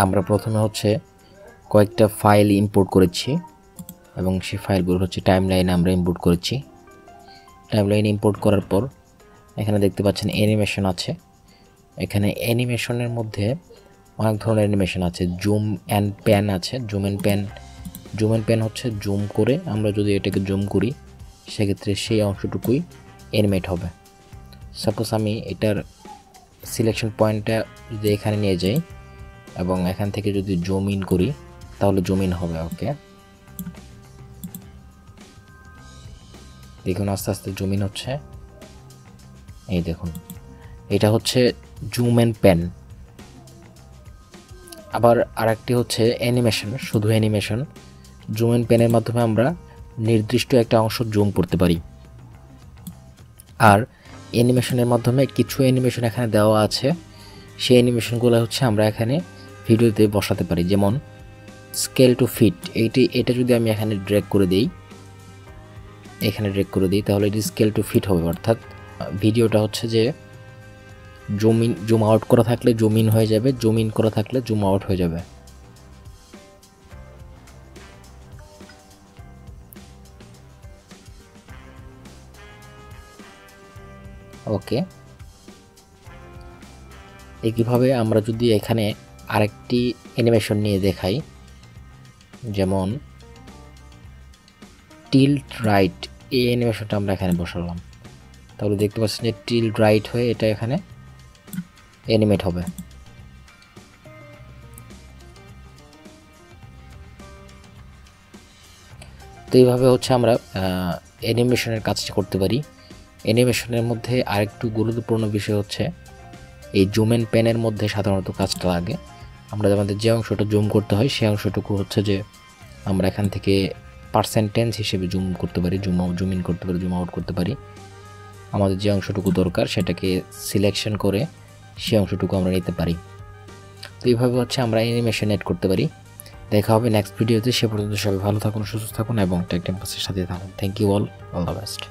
আমরা প্রথমে হচ্ছে কয়েকটা ফাইল ইম্পোর্ট করেছি এবং সেই ফাইলগুলো হচ্ছে টাইমলাইনে আমরা ইম্পোর্ট করেছি। টাইমলাইন ইম্পোর্ট করার পর এখানে দেখতে পাচ্ছেন অ্যানিমেশন আছে। এখানে অ্যানিমেশনের মধ্যে অনেক ধরনের অ্যানিমেশন আছে। জুম অ্যান্ড প্যান আছে। জুম অ্যান্ড প্যান হচ্ছে জুম করে আমরা যদি এটাকে জুম করি সেক্ষেত্রে সেই অংশটুকুই অ্যানিমেট হবে। সাপোজ আমি এটার সিলেকশন পয়েন্টটা যদি এখানে নিয়ে যাই এবং এখান থেকে যদি জুম ইন করি তাহলে জুম ইন হবে। ওকে, দেখুন আস্তে আস্তে জুম ইন হচ্ছে। এই দেখুন, এটা হচ্ছে জুম অ্যান্ড প্যান। আবার আরেকটি হচ্ছে অ্যানিমেশন, শুধু অ্যানিমেশন। জুম অ্যান্ড প্যানের মাধ্যমে আমরা নির্দিষ্ট একটা অংশ জুম করতে পারি। আর অ্যানিমেশনের মাধ্যমে কিছু অ্যানিমেশন এখানে দেওয়া আছে, সেই অ্যানিমেশনগুলো হচ্ছে আমরা এখানে ভিডিওতে বসাতে পারি। যেমন স্কেল টু ফিট, এটা যদি আমি এখানে ড্র্যাগ করে দিই, তাহলে এটি স্কেল টু ফিট হবে। অর্থাৎ ভিডিওটা হচ্ছে যে জুম আউট করা থাকলে জুম ইন হয়ে যাবে, জুম ইন করা থাকলে জুম আউট হয়ে যাবে। ওকে, একইভাবে আমরা যদি এখানে আরেকটি অ্যানিমেশন নিয়ে দেখাই, যেমন টিল্ট রাইট, এই অ্যানিমেশনটা আমরা এখানে বসালাম, তাহলে দেখতে পাচ্ছেন যে টিল্ট রাইট হয়ে এটা এখানে অ্যানিমেট হবে। তো এইভাবে হচ্ছে আমরা অ্যানিমেশনের কাজটা করতে পারি। অ্যানিমেশনের মধ্যে আরেকটু গুরুত্বপূর্ণ বিষয় হচ্ছে এই জুম অ্যান্ড প্যানের মধ্যে সাধারণত কাজটা লাগে। আমরা আমাদের যে অংশটা জুম করতে হয় সেই অংশটুকু হচ্ছে যে আমরা এখান থেকে পার্সেন্টেজ হিসেবে জুম করতে পারি, জুম ইন করতে পারি, জুম আউট করতে পারি। আমাদের যে অংশটুকু দরকার সেটাকে সিলেকশন করে সেই অংশটুকু আমরা নিতে পারি। তো এইভাবে হচ্ছে আমরা অ্যানিমেশন এড করতে পারি। দেখা হবে নেক্সট ভিডিওতে। সে পর্যন্ত সবাই ভালো থাকুন, সুস্থ থাকুন এবং টেক ক্যাম্পাসের সাথে থাকুন। Thank you all the best.